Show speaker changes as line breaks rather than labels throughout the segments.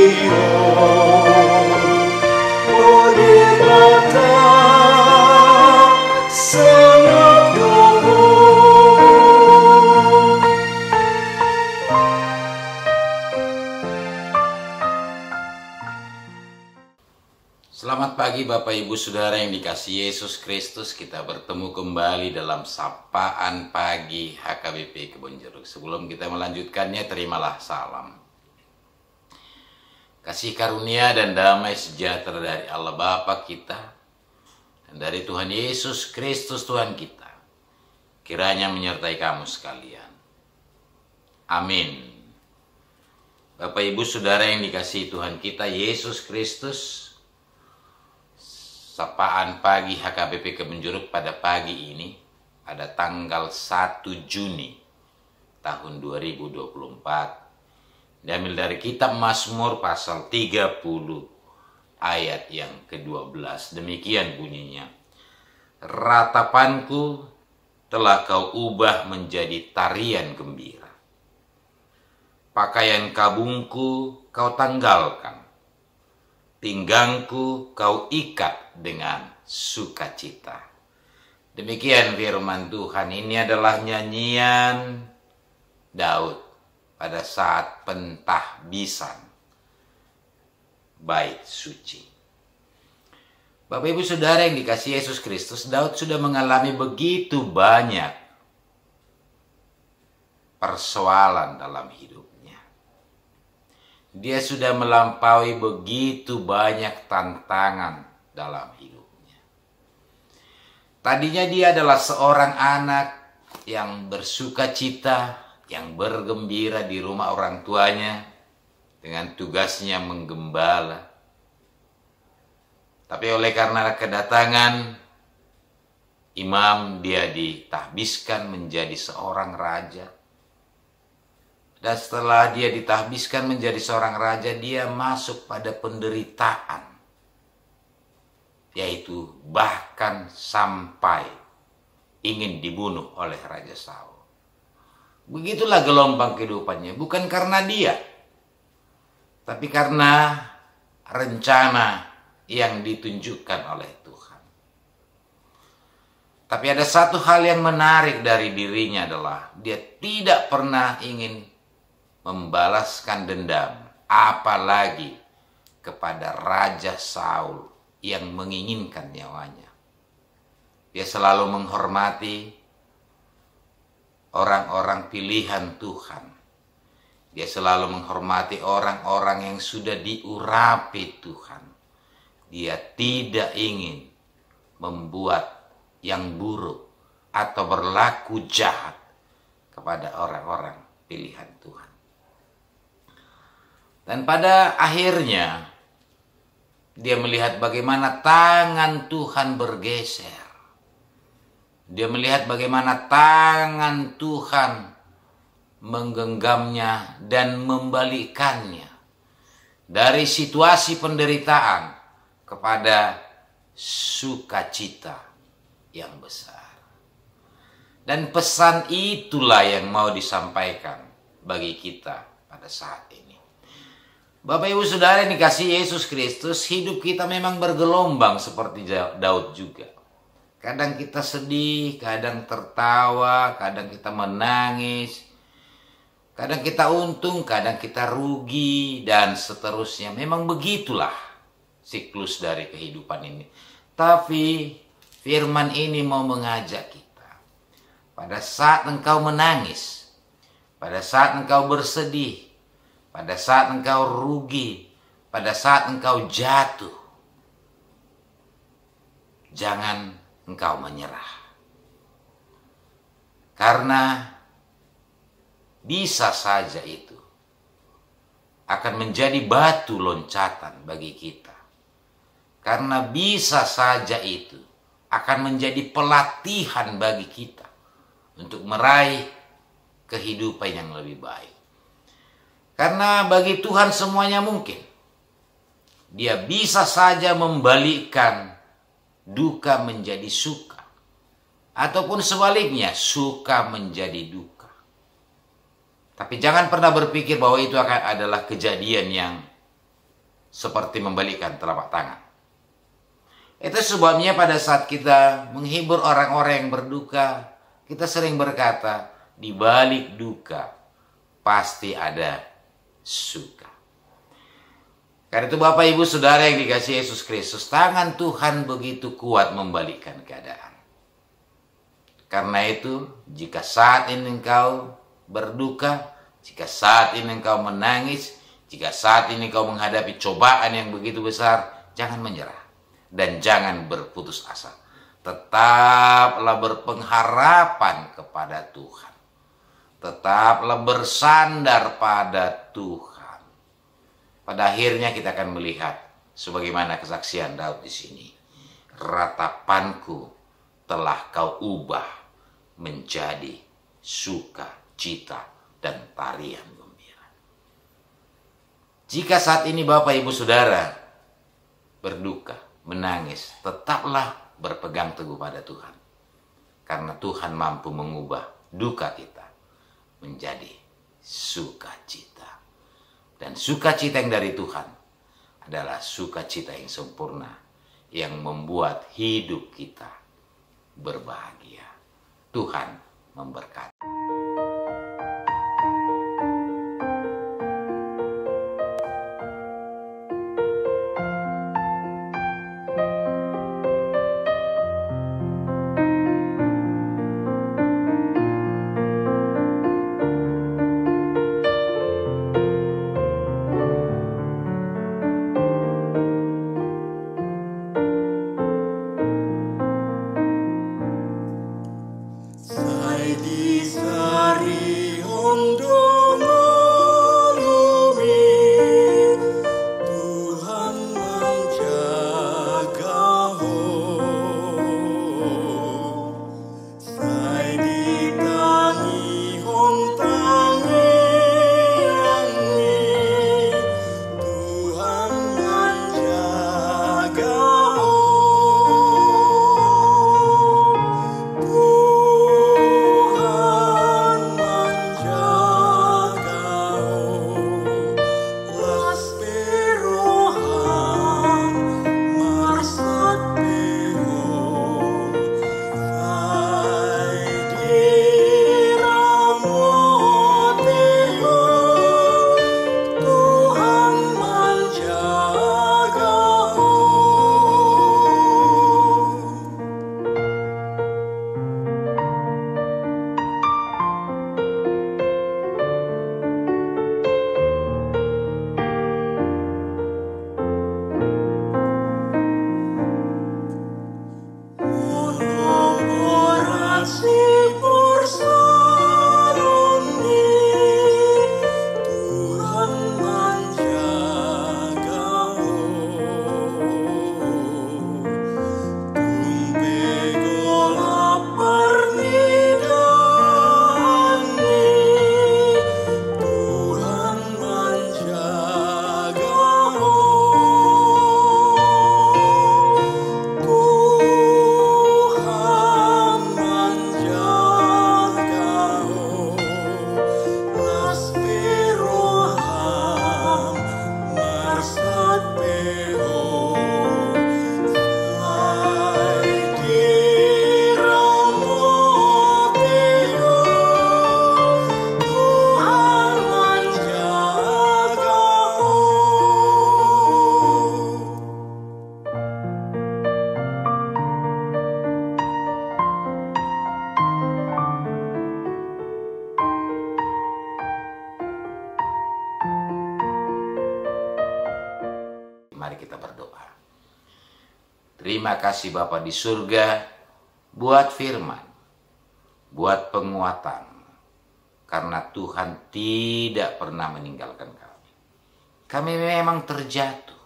Selamat pagi Bapak Ibu Saudara yang dikasihi Yesus Kristus. Kita bertemu kembali dalam Sapaan Pagi HKBP Kebonjeruk. Sebelum kita melanjutkannya, terimalah salam. Kasih karunia dan damai sejahtera dari Allah Bapa kita dan dari Tuhan Yesus Kristus Tuhan kita kiranya menyertai kamu sekalian. Amin. Bapak Ibu Saudara yang dikasihi Tuhan kita Yesus Kristus, Sapaan Pagi HKBP Kebonjeruk pada pagi ini pada tanggal 1 Juni tahun 2024 diambil dari kitab Mazmur pasal 30 ayat yang ke-12. Demikian bunyinya. Ratapanku telah kau ubah menjadi tarian gembira. Pakaian kabungku kau tanggalkan. Pinggangku kau ikat dengan sukacita. Demikian firman Tuhan. Ini adalah nyanyian Daud pada saat pentahbisan bait suci. Bapak Ibu Saudara yang dikasihi Yesus Kristus, Daud sudah mengalami begitu banyak persoalan dalam hidupnya. Dia sudah melampaui begitu banyak tantangan dalam hidupnya. Tadinya dia adalah seorang anak yang bersuka cita, yang bergembira di rumah orang tuanya dengan tugasnya menggembala. Tapi oleh karena kedatangan imam, dia ditahbiskan menjadi seorang raja. Dan setelah dia ditahbiskan menjadi seorang raja, dia masuk pada penderitaan. Yaitu bahkan sampai ingin dibunuh oleh Raja Saul. Begitulah gelombang kehidupannya. Bukan karena dia, tapi karena rencana yang ditunjukkan oleh Tuhan. Tapi ada satu hal yang menarik dari dirinya adalah dia tidak pernah ingin membalaskan dendam, apalagi kepada Raja Saul yang menginginkan nyawanya. Dia selalu menghormati orang-orang pilihan Tuhan. Dia selalu menghormati orang-orang yang sudah diurapi Tuhan. Dia tidak ingin membuat yang buruk atau berlaku jahat kepada orang-orang pilihan Tuhan. Dan pada akhirnya dia melihat bagaimana tangan Tuhan bergeser. Dia melihat bagaimana tangan Tuhan menggenggamnya dan membalikkannya dari situasi penderitaan kepada sukacita yang besar. Dan pesan itulah yang mau disampaikan bagi kita pada saat ini. Bapak Ibu Saudara yang dikasihi Yesus Kristus, hidup kita memang bergelombang seperti Daud juga. Kadang kita sedih, kadang tertawa, kadang kita menangis, kadang kita untung, kadang kita rugi, dan seterusnya. Memang begitulah siklus dari kehidupan ini. Tapi firman ini mau mengajak kita. Pada saat engkau menangis, pada saat engkau bersedih, pada saat engkau rugi, pada saat engkau jatuh, jangan engkau menyerah. Karena bisa saja itu akan menjadi batu loncatan bagi kita. Karena bisa saja itu akan menjadi pelatihan bagi kita untuk meraih kehidupan yang lebih baik. Karena bagi Tuhan semuanya mungkin. Dia bisa saja membalikkan duka menjadi suka. Ataupun sebaliknya, suka menjadi duka. Tapi jangan pernah berpikir bahwa itu akan adalah kejadian yang seperti membalikkan telapak tangan. Itu sebabnya pada saat kita menghibur orang-orang yang berduka, kita sering berkata, di balik duka pasti ada suka. Karena itu Bapak Ibu Saudara yang dikasihi Yesus Kristus, tangan Tuhan begitu kuat membalikkan keadaan. Karena itu, jika saat ini engkau berduka, jika saat ini engkau menangis, jika saat ini engkau menghadapi cobaan yang begitu besar, jangan menyerah dan jangan berputus asa. Tetaplah berpengharapan kepada Tuhan. Tetaplah bersandar pada Tuhan. Pada akhirnya kita akan melihat sebagaimana kesaksian Daud di sini. Ratapanku telah kau ubah menjadi sukacita dan tarian gembira. Jika saat ini Bapak Ibu Saudara berduka, menangis, tetaplah berpegang teguh pada Tuhan. Karena Tuhan mampu mengubah duka kita menjadi sukacita. Dan sukacita yang dari Tuhan adalah sukacita yang sempurna, yang membuat hidup kita berbahagia. Tuhan memberkati. Mari kita berdoa. Terima kasih Bapa di surga buat firman, buat penguatan. Karena Tuhan tidak pernah meninggalkan kami. Kami memang terjatuh.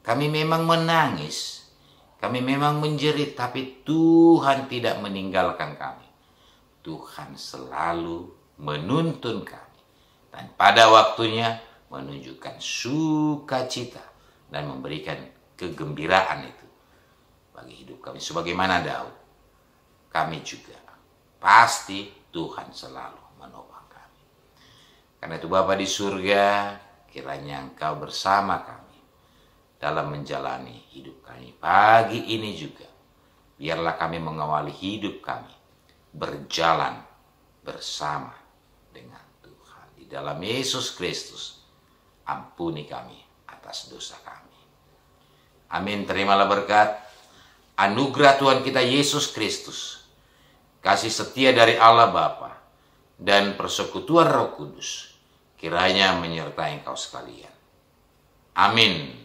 Kami memang menangis. Kami memang menjerit, tapi Tuhan tidak meninggalkan kami. Tuhan selalu menuntun kami. Dan pada waktunya menunjukkan sukacita dan memberikan kegembiraan itu bagi hidup kami. Sebagaimana Daud, kami juga pasti Tuhan selalu menopang kami. Karena itu Bapa di surga, kiranya Engkau bersama kami. dalam menjalani hidup kami. Pagi ini juga, biarlah kami mengawali hidup kami berjalan bersama dengan Tuhan. Di dalam Yesus Kristus, ampuni kami atas dosa kami. Amin. Terimalah berkat, anugerah Tuhan kita Yesus Kristus, kasih setia dari Allah Bapa, dan persekutuan Roh Kudus kiranya menyertai engkau sekalian. Amin.